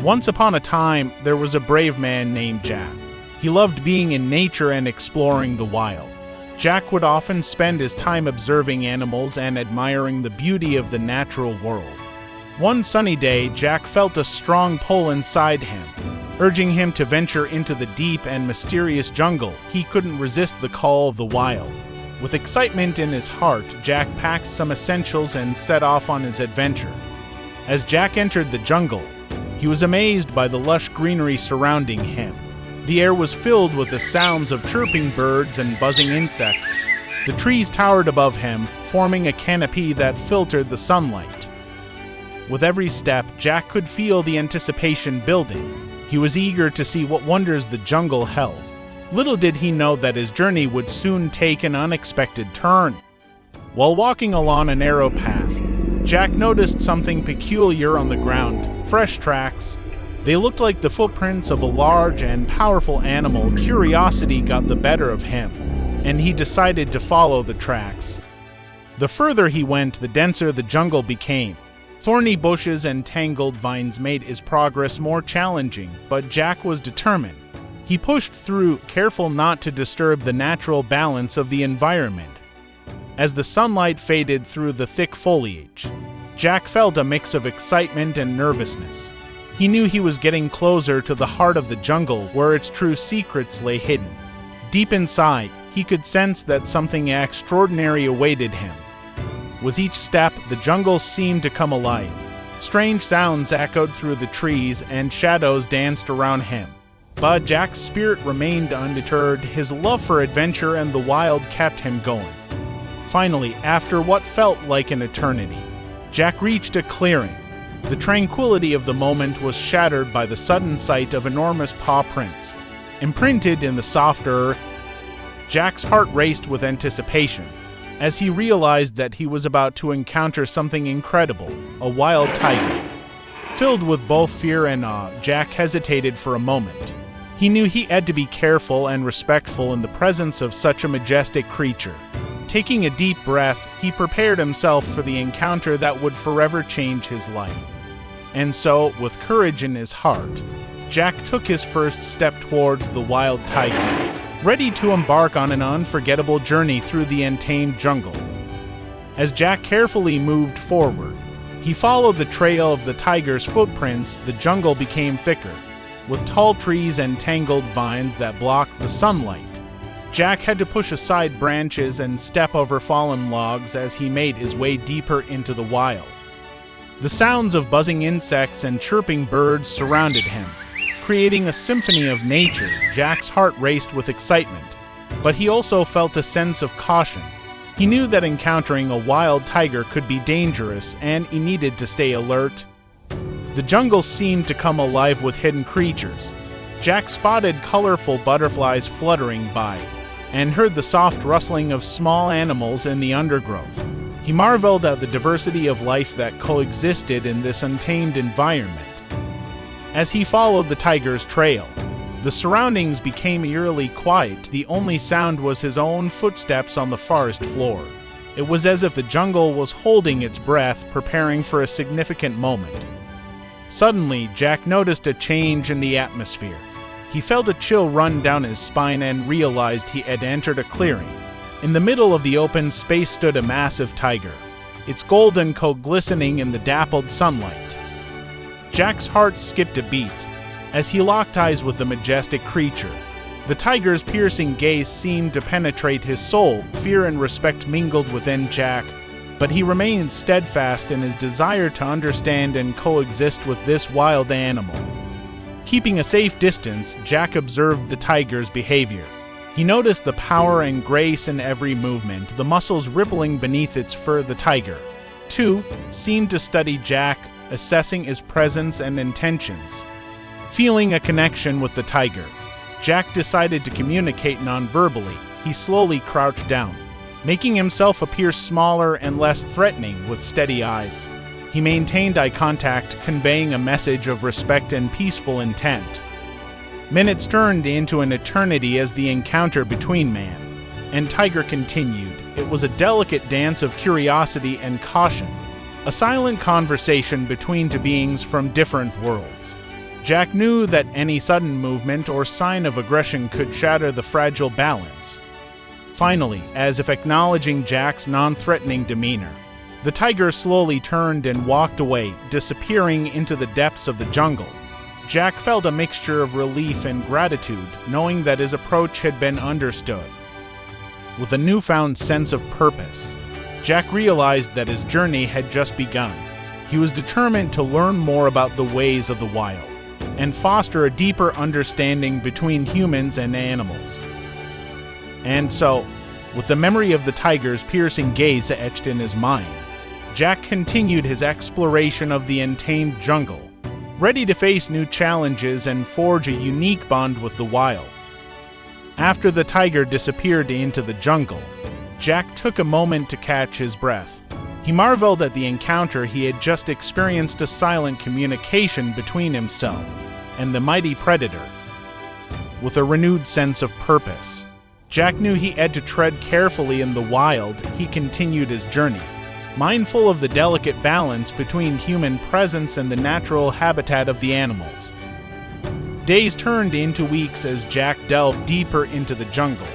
Once upon a time, there was a brave man named Jack. He loved being in nature and exploring the wild. Jack would often spend his time observing animals and admiring the beauty of the natural world. One sunny day, Jack felt a strong pull inside him, urging him to venture into the deep and mysterious jungle. He couldn't resist the call of the wild. With excitement in his heart, Jack packed some essentials and set off on his adventure. As Jack entered the jungle, he was amazed by the lush greenery surrounding him. The air was filled with the sounds of chirping birds and buzzing insects. The trees towered above him, forming a canopy that filtered the sunlight. With every step, Jack could feel the anticipation building. He was eager to see what wonders the jungle held. Little did he know that his journey would soon take an unexpected turn. While walking along a narrow path, Jack noticed something peculiar on the ground. Fresh tracks. They looked like the footprints of a large and powerful animal. Curiosity got the better of him, and he decided to follow the tracks. The further he went, the denser the jungle became. Thorny bushes and tangled vines made his progress more challenging, but Jack was determined. He pushed through, careful not to disturb the natural balance of the environment. As the sunlight faded through the thick foliage, Jack felt a mix of excitement and nervousness. He knew he was getting closer to the heart of the jungle, where its true secrets lay hidden. Deep inside, he could sense that something extraordinary awaited him. With each step, the jungle seemed to come alive. Strange sounds echoed through the trees, and shadows danced around him. But Jack's spirit remained undeterred. His love for adventure and the wild kept him going. Finally, after what felt like an eternity, Jack reached a clearing. The tranquility of the moment was shattered by the sudden sight of enormous paw prints, imprinted in the soft earth. Jack's heart raced with anticipation, as he realized that he was about to encounter something incredible, a wild tiger. Filled with both fear and awe, Jack hesitated for a moment. He knew he had to be careful and respectful in the presence of such a majestic creature. Taking a deep breath, he prepared himself for the encounter that would forever change his life. And so, with courage in his heart, Jack took his first step towards the wild tiger, ready to embark on an unforgettable journey through the untamed jungle. As Jack carefully moved forward, he followed the trail of the tiger's footprints. The jungle became thicker, with tall trees and tangled vines that blocked the sunlight. Jack had to push aside branches and step over fallen logs as he made his way deeper into the wild. The sounds of buzzing insects and chirping birds surrounded him, creating a symphony of nature. Jack's heart raced with excitement, but he also felt a sense of caution. He knew that encountering a wild tiger could be dangerous, and he needed to stay alert. The jungle seemed to come alive with hidden creatures. Jack spotted colorful butterflies fluttering by, and heard the soft rustling of small animals in the undergrowth. He marveled at the diversity of life that coexisted in this untamed environment. As he followed the tiger's trail, the surroundings became eerily quiet. The only sound was his own footsteps on the forest floor. It was as if the jungle was holding its breath, preparing for a significant moment. Suddenly, Jack noticed a change in the atmosphere. He felt a chill run down his spine and realized he had entered a clearing. In the middle of the open space stood a massive tiger, its golden coat glistening in the dappled sunlight. Jack's heart skipped a beat as he locked eyes with the majestic creature. The tiger's piercing gaze seemed to penetrate his soul. Fear and respect mingled within Jack, but he remained steadfast in his desire to understand and coexist with this wild animal. Keeping a safe distance, Jack observed the tiger's behavior. He noticed the power and grace in every movement, the muscles rippling beneath its fur. The tiger, too, seemed to study Jack, assessing his presence and intentions. Feeling a connection with the tiger, Jack decided to communicate non-verbally. He slowly crouched down, making himself appear smaller and less threatening. With steady eyes, he maintained eye contact, conveying a message of respect and peaceful intent. Minutes turned into an eternity as the encounter between man and tiger continued. It was a delicate dance of curiosity and caution, a silent conversation between two beings from different worlds. Jack knew that any sudden movement or sign of aggression could shatter the fragile balance. Finally, as if acknowledging Jack's non-threatening demeanor, the tiger slowly turned and walked away, disappearing into the depths of the jungle. Jack felt a mixture of relief and gratitude, knowing that his approach had been understood. With a newfound sense of purpose, Jack realized that his journey had just begun. He was determined to learn more about the ways of the wild and foster a deeper understanding between humans and animals. And so, with the memory of the tiger's piercing gaze etched in his mind, Jack continued his exploration of the untamed jungle, ready to face new challenges and forge a unique bond with the wild. After the tiger disappeared into the jungle, Jack took a moment to catch his breath. He marveled at the encounter he had just experienced, a silent communication between himself and the mighty predator. With a renewed sense of purpose, Jack knew he had to tread carefully in the wild. He continued his journey, mindful of the delicate balance between human presence and the natural habitat of the animals. Days turned into weeks as Jack delved deeper into the jungle.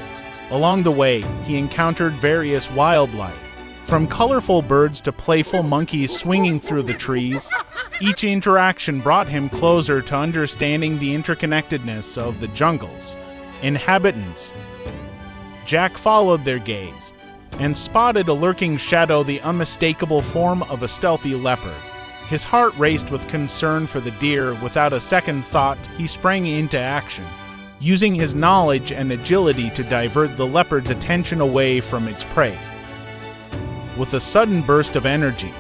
Along the way, he encountered various wildlife, from colorful birds to playful monkeys swinging through the trees. Each interaction brought him closer to understanding the interconnectedness of the jungle's inhabitants. Jack followed their gaze and spotted a lurking shadow, the unmistakable form of a stealthy leopard. His heart raced with concern for the deer. Without a second thought, he sprang into action, using his knowledge and agility to divert the leopard's attention away from its prey. With a sudden burst of energy,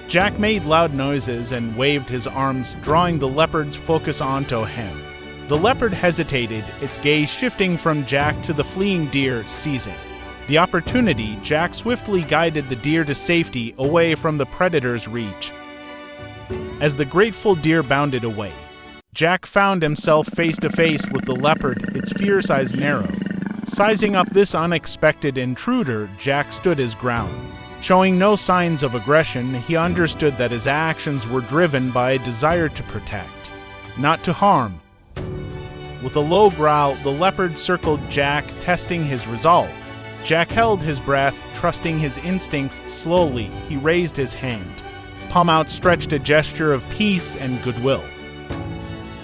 Jack made loud noises and waved his arms, drawing the leopard's focus onto him. The leopard hesitated, its gaze shifting from Jack to the fleeing deer. Seizing the opportunity, Jack swiftly guided the deer to safety, away from the predator's reach. As the grateful deer bounded away, Jack found himself face to face with the leopard, its fierce eyes narrowed. Sizing up this unexpected intruder, Jack stood his ground. Showing no signs of aggression, he understood that his actions were driven by a desire to protect, not to harm. With a low growl, the leopard circled Jack, testing his resolve. Jack held his breath, trusting his instincts. Slowly, he raised his hand, palm outstretched, a gesture of peace and goodwill.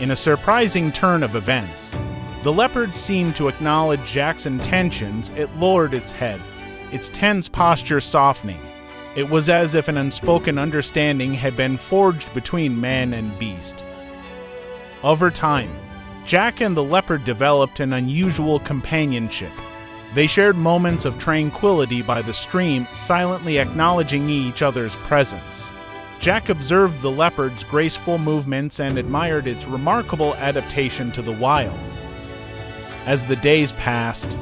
In a surprising turn of events, the leopard seemed to acknowledge Jack's intentions. It lowered its head, its tense posture softening. It was as if an unspoken understanding had been forged between man and beast. Over time, Jack and the leopard developed an unusual companionship. They shared moments of tranquility by the stream, silently acknowledging each other's presence. Jack observed the leopard's graceful movements and admired its remarkable adaptation to the wild. As the days passed,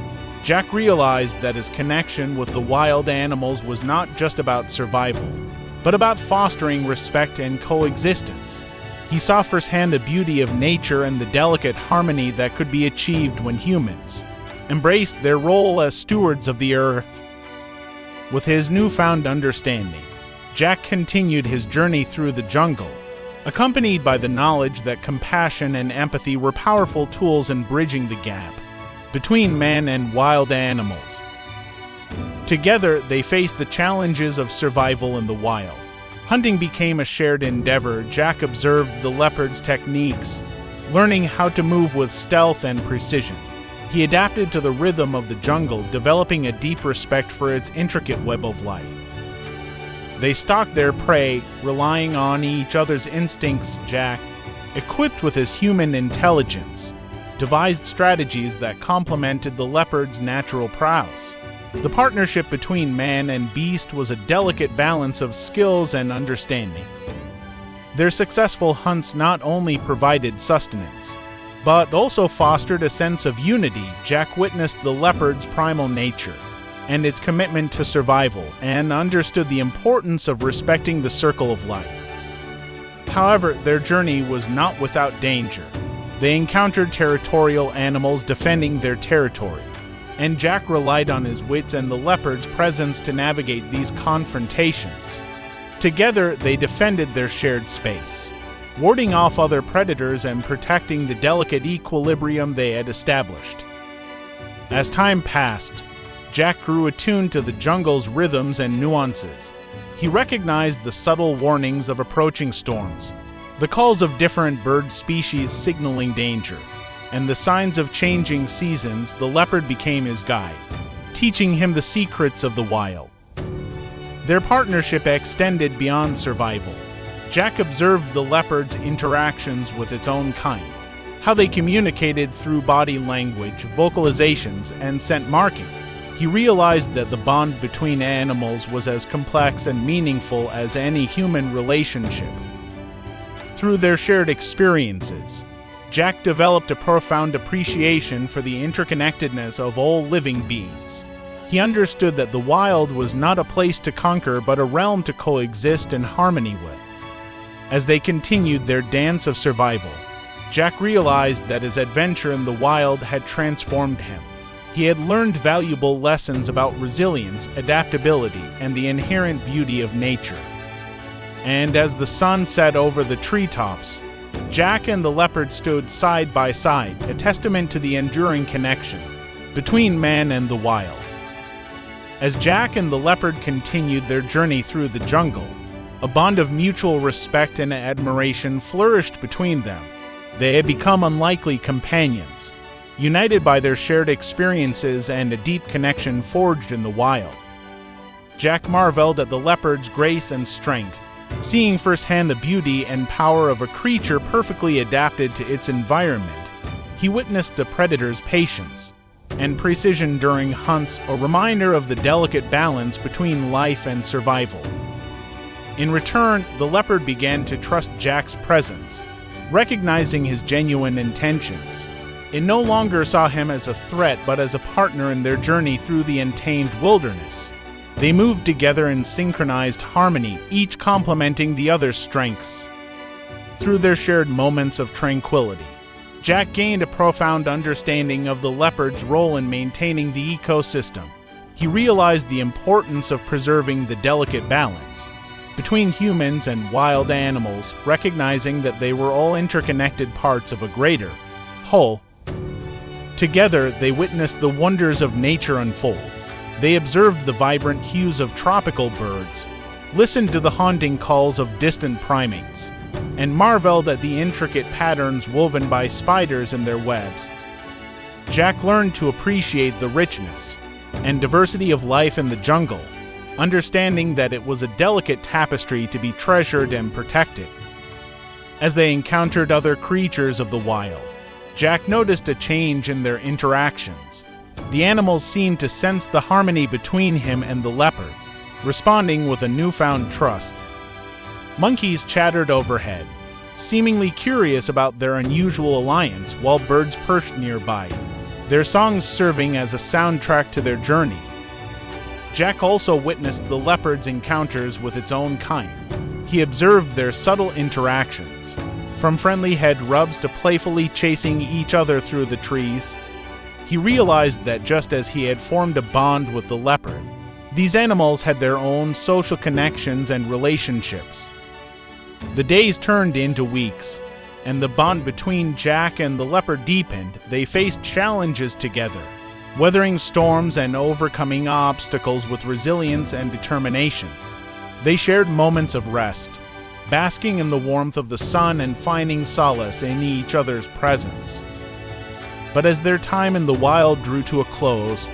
Jack realized that his connection with the wild animals was not just about survival, but about fostering respect and coexistence. He saw firsthand the beauty of nature and the delicate harmony that could be achieved when humans embraced their role as stewards of the earth. With his newfound understanding, Jack continued his journey through the jungle, accompanied by the knowledge that compassion and empathy were powerful tools in bridging the gap between man and wild animals. Together, they faced the challenges of survival in the wild. Hunting became a shared endeavor. Jack observed the leopard's techniques, learning how to move with stealth and precision. He adapted to the rhythm of the jungle, developing a deep respect for its intricate web of life. They stalked their prey, relying on each other's instincts. Jack, equipped with his human intelligence, devised strategies that complemented the leopard's natural prowess. The partnership between man and beast was a delicate balance of skills and understanding. Their successful hunts not only provided sustenance, but also fostered a sense of unity. Jack witnessed the leopard's primal nature and its commitment to survival, and understood the importance of respecting the circle of life. However, their journey was not without danger. They encountered territorial animals defending their territory, and Jack relied on his wits and the leopard's presence to navigate these confrontations. Together, they defended their shared space, warding off other predators and protecting the delicate equilibrium they had established. As time passed, Jack grew attuned to the jungle's rhythms and nuances. He recognized the subtle warnings of approaching storms, the calls of different bird species signaling danger, and the signs of changing seasons. The leopard became his guide, teaching him the secrets of the wild. Their partnership extended beyond survival. Jack observed the leopard's interactions with its own kind, how they communicated through body language, vocalizations, and scent marking. He realized that the bond between animals was as complex and meaningful as any human relationship. Through their shared experiences, Jack developed a profound appreciation for the interconnectedness of all living beings. He understood that the wild was not a place to conquer but a realm to coexist in harmony with. As they continued their dance of survival, Jack realized that his adventure in the wild had transformed him. He had learned valuable lessons about resilience, adaptability, and the inherent beauty of nature. And as the sun set over the treetops, Jack and the leopard stood side by side, a testament to the enduring connection between man and the wild. As Jack and the leopard continued their journey through the jungle, a bond of mutual respect and admiration flourished between them. They had become unlikely companions, united by their shared experiences and a deep connection forged in the wild. Jack marveled at the leopard's grace and strength, seeing firsthand the beauty and power of a creature perfectly adapted to its environment. He witnessed the predator's patience and precision during hunts, a reminder of the delicate balance between life and survival. In return, the leopard began to trust Jack's presence, recognizing his genuine intentions. It no longer saw him as a threat but as a partner in their journey through the untamed wilderness. They moved together in synchronized harmony, each complementing the other's strengths. Through their shared moments of tranquility, Jack gained a profound understanding of the leopard's role in maintaining the ecosystem. He realized the importance of preserving the delicate balance between humans and wild animals, recognizing that they were all interconnected parts of a greater whole. Together, they witnessed the wonders of nature unfold. They observed the vibrant hues of tropical birds, listened to the haunting calls of distant primates, and marveled at the intricate patterns woven by spiders in their webs. Jack learned to appreciate the richness and diversity of life in the jungle, understanding that it was a delicate tapestry to be treasured and protected. As they encountered other creatures of the wild, Jack noticed a change in their interactions. The animals seemed to sense the harmony between him and the leopard, responding with a newfound trust. Monkeys chattered overhead, seemingly curious about their unusual alliance, while birds perched nearby, their songs serving as a soundtrack to their journey. Jack also witnessed the leopard's encounters with its own kind. He observed their subtle interactions, from friendly head rubs to playfully chasing each other through the trees. He realized that just as he had formed a bond with the leopard, these animals had their own social connections and relationships. The days turned into weeks, and the bond between Jack and the leopard deepened. They faced challenges together, weathering storms and overcoming obstacles with resilience and determination. They shared moments of rest, basking in the warmth of the sun and finding solace in each other's presence. But as their time in the wild drew to a close,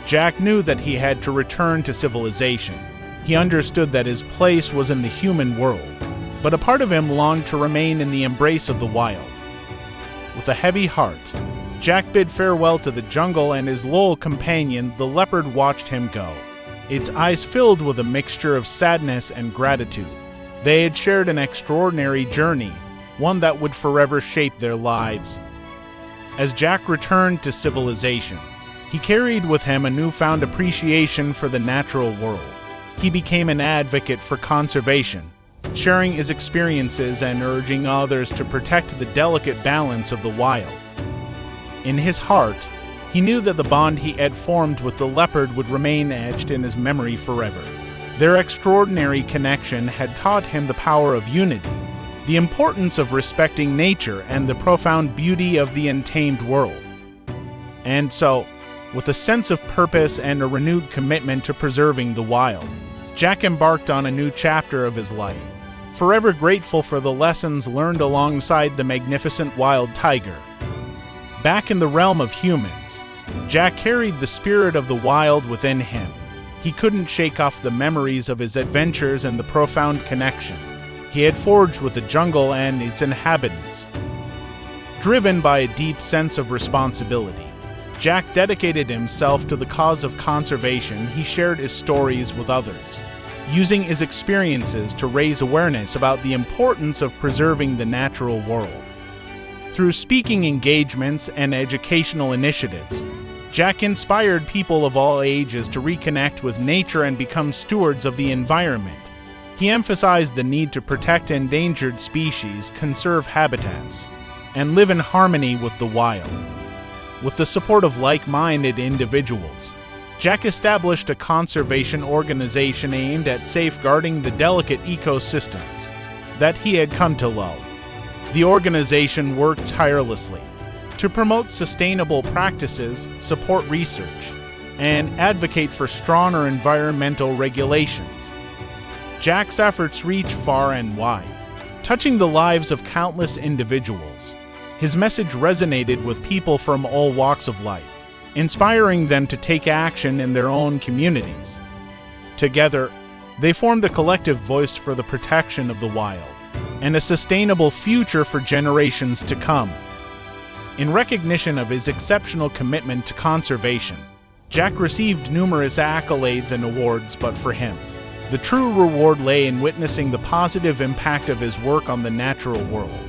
Jack knew that he had to return to civilization. He understood that his place was in the human world, but a part of him longed to remain in the embrace of the wild. With a heavy heart, Jack bid farewell to the jungle, and his loyal companion, the leopard, watched him go, its eyes filled with a mixture of sadness and gratitude. They had shared an extraordinary journey, one that would forever shape their lives. As Jack returned to civilization, he carried with him a newfound appreciation for the natural world. He became an advocate for conservation, sharing his experiences and urging others to protect the delicate balance of the wild. In his heart, he knew that the bond he had formed with the leopard would remain etched in his memory forever. Their extraordinary connection had taught him the power of unity, the importance of respecting nature and the profound beauty of the untamed world. And so, with a sense of purpose and a renewed commitment to preserving the wild, Jack embarked on a new chapter of his life, forever grateful for the lessons learned alongside the magnificent wild tiger. Back in the realm of humans, Jack carried the spirit of the wild within him. He couldn't shake off the memories of his adventures and the profound connection he had forged with the jungle and its inhabitants. Driven by a deep sense of responsibility, Jack dedicated himself to the cause of conservation. He shared his stories with others, using his experiences to raise awareness about the importance of preserving the natural world. Through speaking engagements and educational initiatives, Jack inspired people of all ages to reconnect with nature and become stewards of the environment. He emphasized the need to protect endangered species, conserve habitats, and live in harmony with the wild. With the support of like-minded individuals, Jack established a conservation organization aimed at safeguarding the delicate ecosystems that he had come to love. The organization worked tirelessly to promote sustainable practices, support research, and advocate for stronger environmental regulations. Jack's efforts reached far and wide, touching the lives of countless individuals. His message resonated with people from all walks of life, inspiring them to take action in their own communities. Together, they formed a collective voice for the protection of the wild and a sustainable future for generations to come. In recognition of his exceptional commitment to conservation, Jack received numerous accolades and awards, but for him, the true reward lay in witnessing the positive impact of his work on the natural world.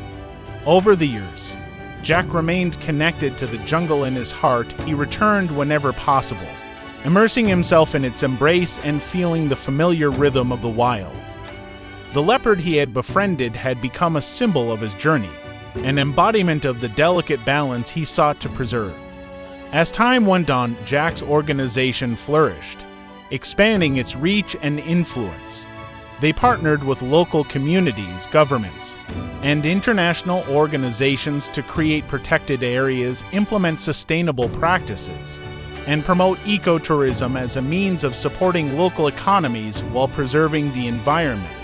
Over the years, Jack remained connected to the jungle in his heart. He returned whenever possible, immersing himself in its embrace and feeling the familiar rhythm of the wild. The leopard he had befriended had become a symbol of his journey, an embodiment of the delicate balance he sought to preserve. As time went on, Jack's organization flourished, expanding its reach and influence. They partnered with local communities, governments, and international organizations to create protected areas, implement sustainable practices, and promote ecotourism as a means of supporting local economies while preserving the environment.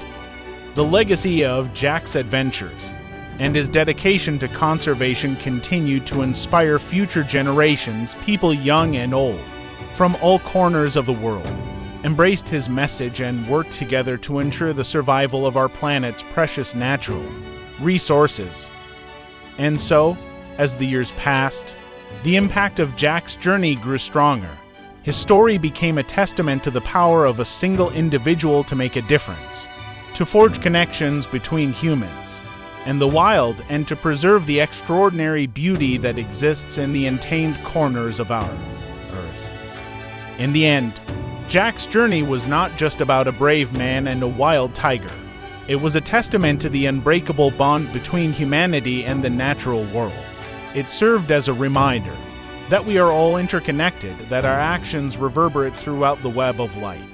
The legacy of Jack's adventures and his dedication to conservation continued to inspire future generations. People young and old, from all corners of the world, embraced his message and worked together to ensure the survival of our planet's precious natural resources. And so, as the years passed, the impact of Jack's journey grew stronger. His story became a testament to the power of a single individual to make a difference, to forge connections between humans and the wild, and to preserve the extraordinary beauty that exists in the untamed corners of our Earth. In the end, Jack's journey was not just about a brave man and a wild tiger. It was a testament to the unbreakable bond between humanity and the natural world. It served as a reminder that we are all interconnected, that our actions reverberate throughout the web of light.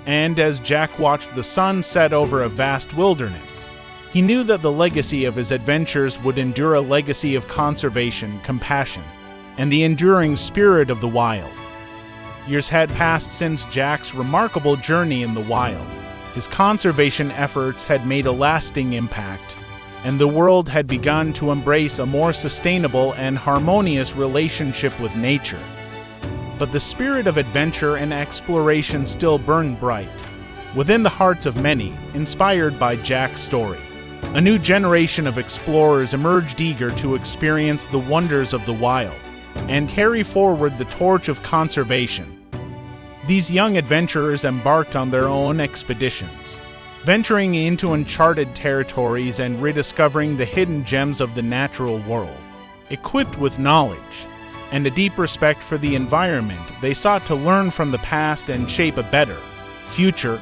And as Jack watched the sun set over a vast wilderness, he knew that the legacy of his adventures would endure, a legacy of conservation, compassion, and the enduring spirit of the wild. Years had passed since Jack's remarkable journey in the wild. His conservation efforts had made a lasting impact, and the world had begun to embrace a more sustainable and harmonious relationship with nature. But the spirit of adventure and exploration still burned bright within the hearts of many, inspired by Jack's story. A new generation of explorers emerged, eager to experience the wonders of the wild and carry forward the torch of conservation. These young adventurers embarked on their own expeditions, venturing into uncharted territories and rediscovering the hidden gems of the natural world. Equipped with knowledge and a deep respect for the environment, they sought to learn from the past and shape a better future.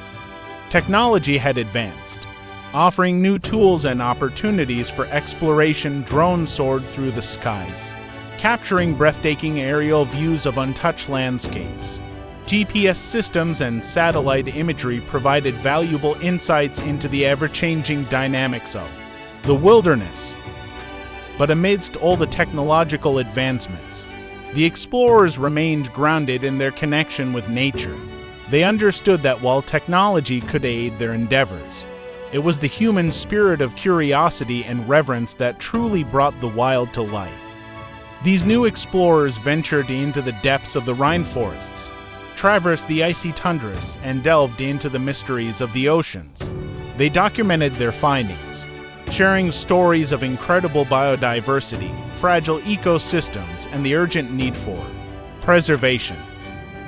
Technology had advanced, offering new tools and opportunities for exploration. Drones soared through the skies, capturing breathtaking aerial views of untouched landscapes. GPS systems and satellite imagery provided valuable insights into the ever-changing dynamics of the wilderness. But amidst all the technological advancements, the explorers remained grounded in their connection with nature. They understood that while technology could aid their endeavors, it was the human spirit of curiosity and reverence that truly brought the wild to life. These new explorers ventured into the depths of the rainforests, traversed the icy tundras, and delved into the mysteries of the oceans. They documented their findings, sharing stories of incredible biodiversity, fragile ecosystems, and the urgent need for preservation.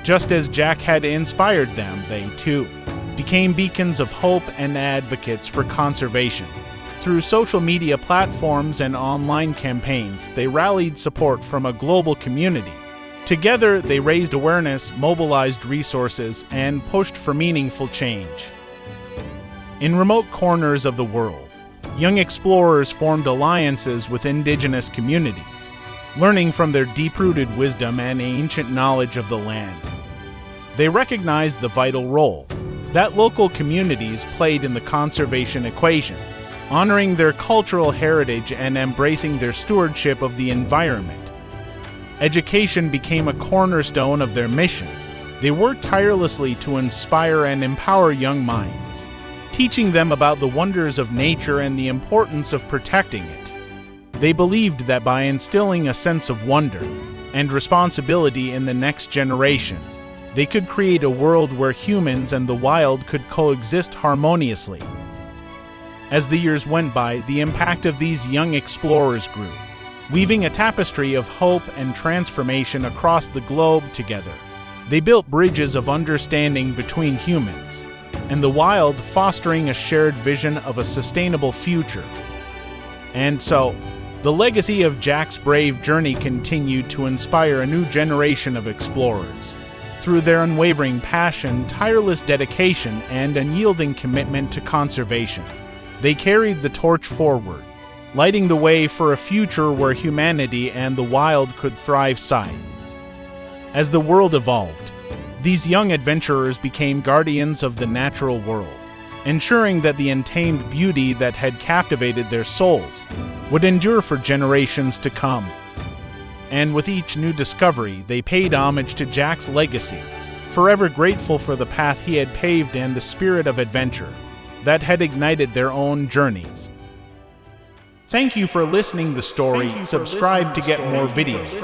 Just as Jack had inspired them, they, too, became beacons of hope and advocates for conservation. Through social media platforms and online campaigns, they rallied support from a global community. Together, they raised awareness, mobilized resources, and pushed for meaningful change. In remote corners of the world, young explorers formed alliances with indigenous communities, learning from their deep-rooted wisdom and ancient knowledge of the land. They recognized the vital role that local communities played in the conservation equation, honoring their cultural heritage and embracing their stewardship of the environment. Education became a cornerstone of their mission. They worked tirelessly to inspire and empower young minds, teaching them about the wonders of nature and the importance of protecting it. They believed that by instilling a sense of wonder and responsibility in the next generation, they could create a world where humans and the wild could coexist harmoniously. As the years went by, the impact of these young explorers grew, weaving a tapestry of hope and transformation across the globe together. They built bridges of understanding between humans and the wild, fostering a shared vision of a sustainable future. And so, the legacy of Jack's brave journey continued to inspire a new generation of explorers. Through their unwavering passion, tireless dedication, and unyielding commitment to conservation, they carried the torch forward, lighting the way for a future where humanity and the wild could thrive side. As the world evolved, these young adventurers became guardians of the natural world, ensuring that the untamed beauty that had captivated their souls would endure for generations to come. And with each new discovery, they paid homage to Jack's legacy, forever grateful for the path he had paved and the spirit of adventure that had ignited their own journeys. Thank you for listening to the story. Subscribe to get more videos.